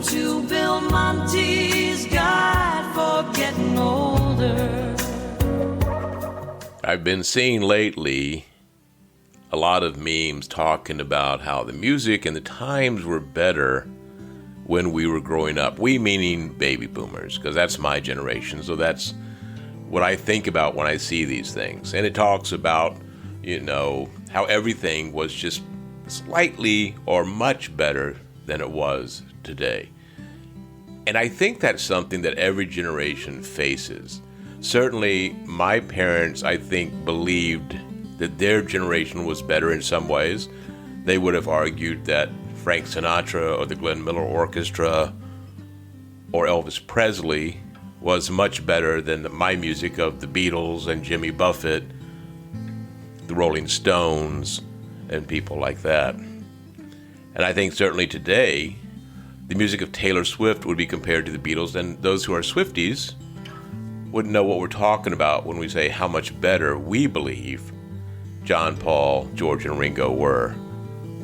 to Bill Monty's Guide for Getting Older. I've been seeing lately a lot of memes talking about how the music and the times were better when we were growing up. We meaning baby boomers, because that's my generation. So that's what I think about when I see these things. And it talks about, how everything was just slightly or much better than it was today. And I think that's something that every generation faces. Certainly, my parents, I think, believed that their generation was better in some ways. They would have argued that Frank Sinatra or the Glenn Miller Orchestra or Elvis Presley was much better than my music of the Beatles and Jimmy Buffett, the Rolling Stones, and people like that. And I think certainly today, the music of Taylor Swift would be compared to the Beatles, and those who are Swifties wouldn't know what we're talking about when we say how much better we believe John, Paul, George, and Ringo were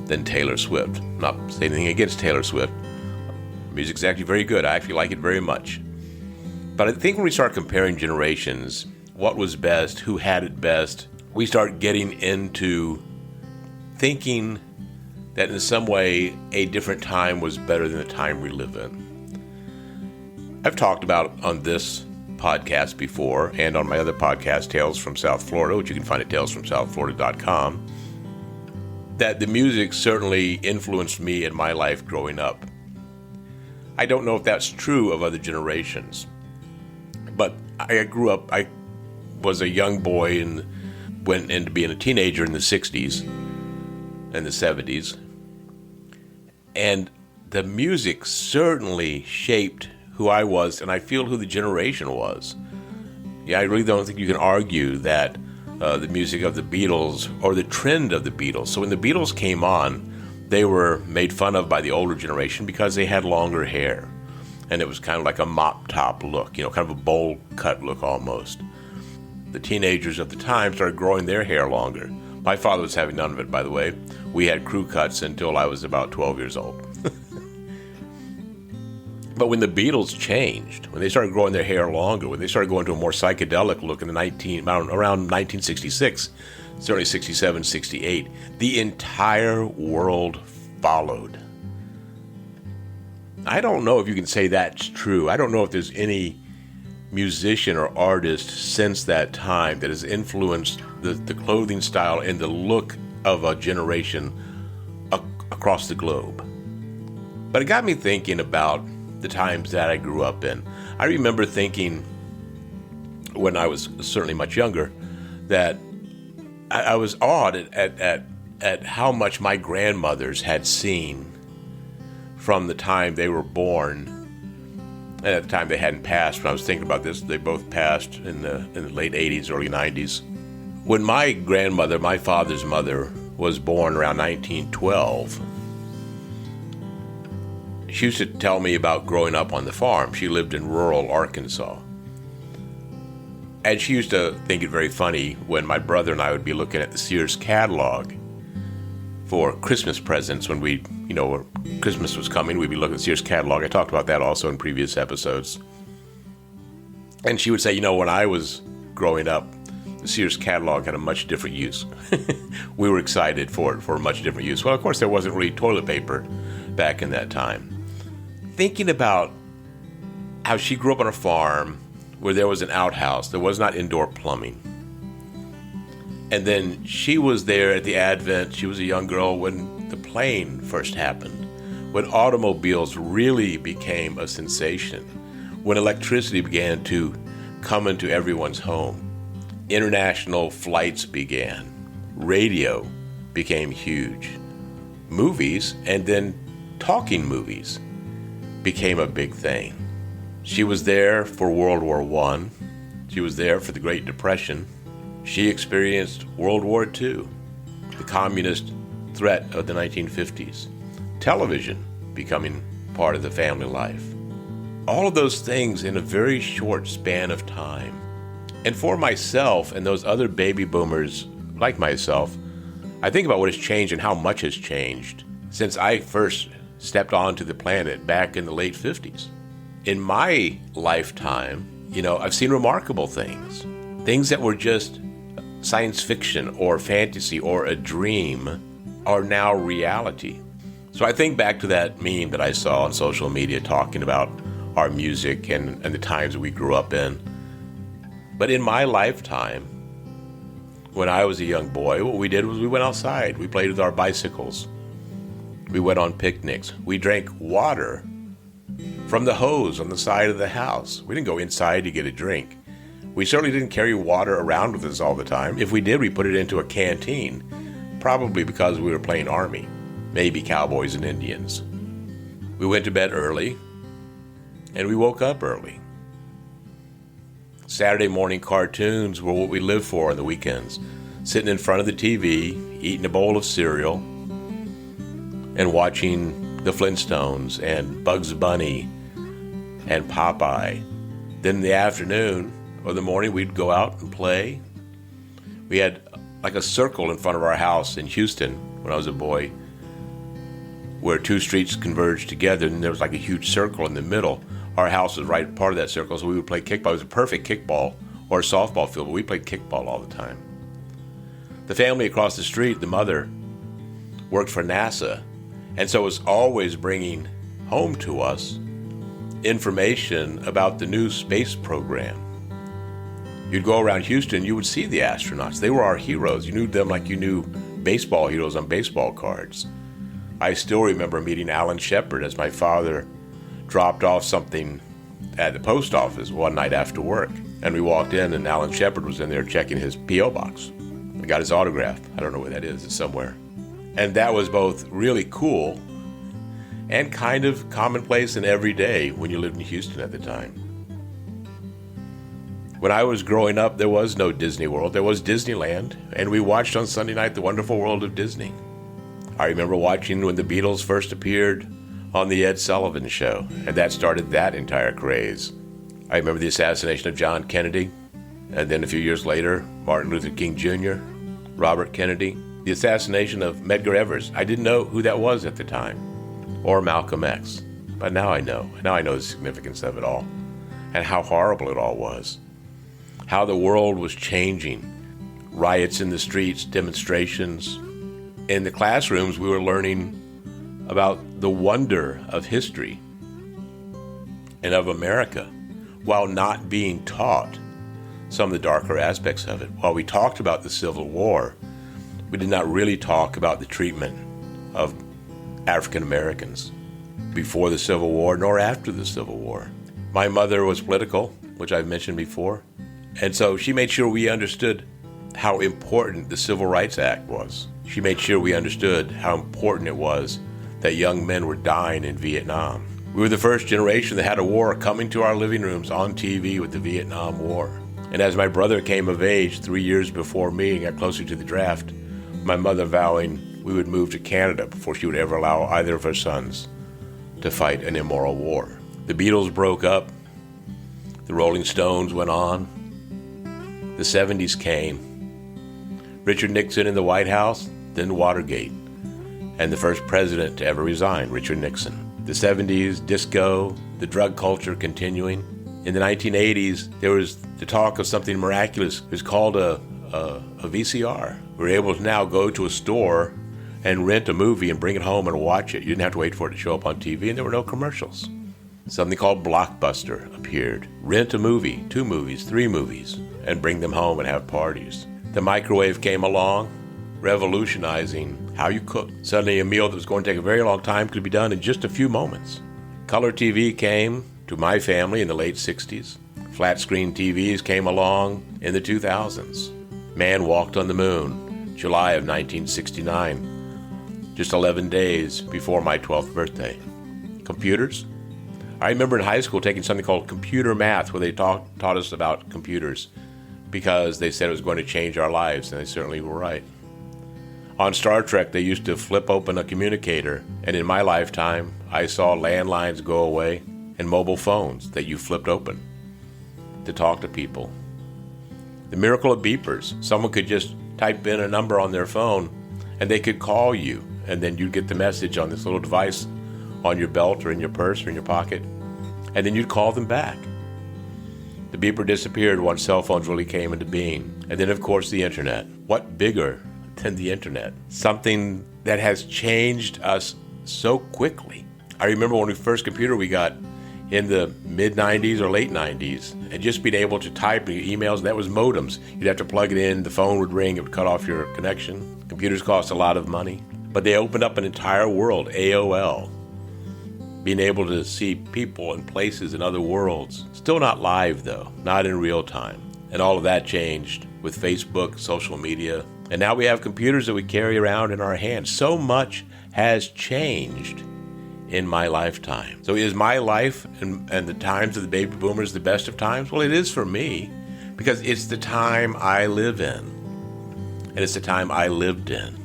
than Taylor Swift. Not saying anything against Taylor Swift. Music's actually very good. I actually like it very much. But I think when we start comparing generations, what was best, who had it best, we start getting into thinking that in some way a different time was better than the time we live in. I've talked about on this podcast before and on my other podcast, Tales from South Florida, which you can find at talesfromsouthflorida.com, that the music certainly influenced me in my life growing up. I don't know if that's true of other generations, but I grew up, I was a young boy and went into being a teenager in the 60s and the 70s, and the music certainly shaped who I was, and I feel who the generation was. Yeah, I really don't think you can argue that the music of the Beatles or the trend of the Beatles. So when the Beatles came on, they were made fun of by the older generation because they had longer hair. And it was kind of like a mop top look, kind of a bowl cut look almost. The teenagers of the time started growing their hair longer. My father was having none of it, by the way. We had crew cuts until I was about 12 years old. But when the Beatles changed, when they started growing their hair longer, when they started going to a more psychedelic look in around 1966, certainly 67, 68, the entire world followed. I don't know if you can say that's true. I don't know if there's any musician or artist since that time that has influenced the clothing style and the look of a generation across the globe. But it got me thinking about the times that I grew up in. I remember thinking when I was certainly much younger that I was awed at how much my grandmothers had seen from the time they were born, and at the time they hadn't passed. When I was thinking about this, they both passed in the late 80s, early 90s. When my grandmother, my father's mother, was born around 1912, she used to tell me about growing up on the farm. She lived in rural Arkansas. And she used to think it very funny when my brother and I would be looking at the Sears catalog for Christmas presents. When Christmas was coming, we'd be looking at the Sears catalog. I talked about that also in previous episodes. And she would say, when I was growing up, the Sears catalog had a much different use. We were excited for it for a much different use. Well, of course, there wasn't really toilet paper back in that time. Thinking about how she grew up on a farm where there was an outhouse, there was not indoor plumbing. And then she was there at the advent, she was a young girl when the plane first happened, when automobiles really became a sensation, when electricity began to come into everyone's home. International flights began. Radio became huge. Movies, and then talking movies, became a big thing. She was there for World War I. She was there for the Great Depression. She experienced World War II, the communist threat of the 1950s, television becoming part of the family life. All of those things in a very short span of time. And for myself and those other baby boomers like myself, I think about what has changed and how much has changed since I first stepped onto the planet back in the late 50s. In my lifetime, I've seen remarkable things. Things that were just science fiction or fantasy or a dream are now reality. So I think back to that meme that I saw on social media talking about our music and the times that we grew up in. But in my lifetime, when I was a young boy, what we did was we went outside. We played with our bicycles. We went on picnics. We drank water from the hose on the side of the house. We didn't go inside to get a drink. We certainly didn't carry water around with us all the time. If we did, we put it into a canteen, probably because we were playing Army, maybe Cowboys and Indians. We went to bed early, and we woke up early. Saturday morning cartoons were what we lived for on the weekends, sitting in front of the TV, eating a bowl of cereal, and watching the Flintstones and Bugs Bunny and Popeye. Then in the afternoon or the morning, we'd go out and play. We had like a circle in front of our house in Houston when I was a boy, where two streets converged together, and there was like a huge circle in the middle. Our house was right part of that circle, so we would play kickball. It was a perfect kickball or softball field, but we played kickball all the time. The family across the street, the mother, worked for NASA, and so was always bringing home to us information about the new space program. You'd go around Houston, you would see the astronauts. They were our heroes. You knew them like you knew baseball heroes on baseball cards. I still remember meeting Alan Shepard as my father dropped off something at the post office one night after work. And we walked in, and Alan Shepard was in there checking his P.O. box. I got his autograph. I don't know where that is. It's somewhere. And that was both really cool and kind of commonplace and everyday when you lived in Houston at the time. When I was growing up, there was no Disney World. There was Disneyland, and we watched on Sunday night The Wonderful World of Disney. I remember watching when the Beatles first appeared on the Ed Sullivan Show, and that started that entire craze. I remember the assassination of John Kennedy, and then a few years later, Martin Luther King Jr., Robert Kennedy, the assassination of Medgar Evers. I didn't know who that was at the time, or Malcolm X, but now I know. Now I know the significance of it all, and how horrible it all was, how the world was changing, riots in the streets, demonstrations. In the classrooms, we were learning about the wonder of history and of America, while not being taught some of the darker aspects of it. While we talked about the Civil War, we did not really talk about the treatment of African Americans before the Civil War nor after the Civil War. My mother was political, which I've mentioned before, and so she made sure we understood how important the Civil Rights Act was. She made sure we understood how important it was that young men were dying in Vietnam. We were the first generation that had a war coming to our living rooms on TV with the Vietnam War. And as my brother came of age 3 years before me and got closer to the draft, my mother vowing we would move to Canada before she would ever allow either of her sons to fight an immoral war. The Beatles broke up. The Rolling Stones went on. The 70s came. Richard Nixon in the White House, then Watergate, and the first president to ever resign, Richard Nixon. The 70s, disco, the drug culture continuing. In the 1980s, there was the talk of something miraculous. It was called a VCR. We were able to now go to a store and rent a movie and bring it home and watch it. You didn't have to wait for it to show up on TV, and there were no commercials. Something called Blockbuster appeared. Rent a movie, 2 movies, 3 movies, and bring them home and have parties. The microwave came along, revolutionizing how you cook. Suddenly a meal that was going to take a very long time could be done in just a few moments. Color TV came to my family in the late 60s. Flat screen TVs came along in the 2000s. Man walked on the moon, July of 1969, just 11 days before my 12th birthday. Computers? I remember in high school taking something called computer math, where they taught us about computers because they said it was going to change our lives, and they certainly were right. On Star Trek, they used to flip open a communicator, and in my lifetime, I saw landlines go away and mobile phones that you flipped open to talk to people. The miracle of beepers. Someone could just type in a number on their phone, and they could call you, and then you'd get the message on this little device on your belt or in your purse or in your pocket, and then you'd call them back. The beeper disappeared once cell phones really came into being. And then, of course, the internet. What bigger than the internet? Something that has changed us so quickly. I remember when the first computer we got in the mid-90s or late 90s, and just being able to type your emails, that was modems. You'd have to plug it in, the phone would ring, it would cut off your connection. Computers cost a lot of money. But they opened up an entire world, AOL. Being able to see people and places in other worlds. Still not live though, not in real time. And all of that changed with Facebook, social media. And now we have computers that we carry around in our hands. So much has changed in my lifetime. So is my life and the times of the baby boomers the best of times? Well, it is for me, because it's the time I live in. And it's the time I lived in.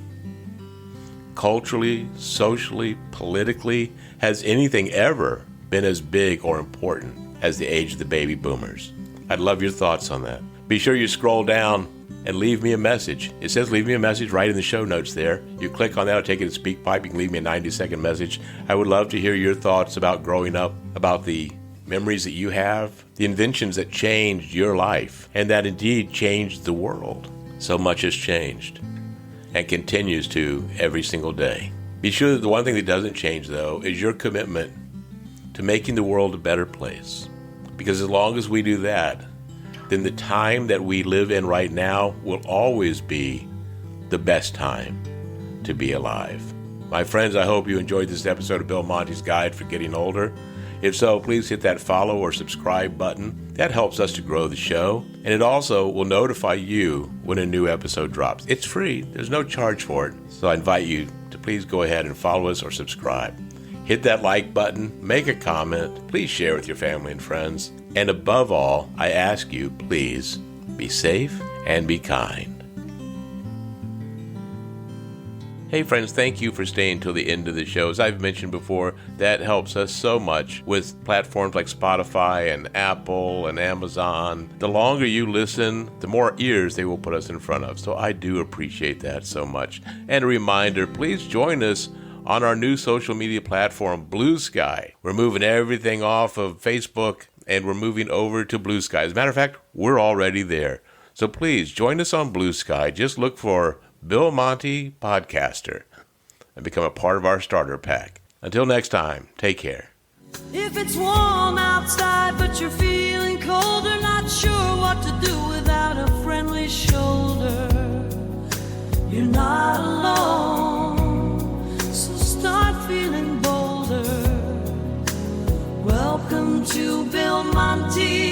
Culturally, socially, politically, has anything ever been as big or important as the age of the baby boomers? I'd love your thoughts on that. Be sure you scroll down and leave me a message. It says leave me a message right in the show notes there. You click on that, I'll take it to SpeakPipe. You can leave me a 90-second message. I would love to hear your thoughts about growing up, about the memories that you have, the inventions that changed your life, and that indeed changed the world. So much has changed and continues to every single day. Be sure that the one thing that doesn't change, though, is your commitment to making the world a better place. Because as long as we do that, then the time that we live in right now will always be the best time to be alive. My friends, I hope you enjoyed this episode of Bill Monty's Guide for Getting Older. If so, please hit that follow or subscribe button. That helps us to grow the show, and it also will notify you when a new episode drops. It's free. There's no charge for it. So I invite you to please go ahead and follow us or subscribe. Hit that like button, make a comment, please share with your family and friends. And above all, I ask you, please be safe and be kind. Hey friends, thank you for staying till the end of the show. As I've mentioned before, that helps us so much with platforms like Spotify and Apple and Amazon. The longer you listen, the more ears they will put us in front of. So I do appreciate that so much. And a reminder, please join us on our new social media platform, Blue Sky. We're moving everything off of Facebook and we're moving over to Blue Sky. As a matter of fact, we're already there. So please join us on Blue Sky. Just look for Bill Monty Podcaster and become a part of our starter pack. Until next time, take care. If it's warm outside but you're feeling colder, not sure what to do without a friendly shoulder, you're not alone, so start feeling bolder. Welcome to Bill Monty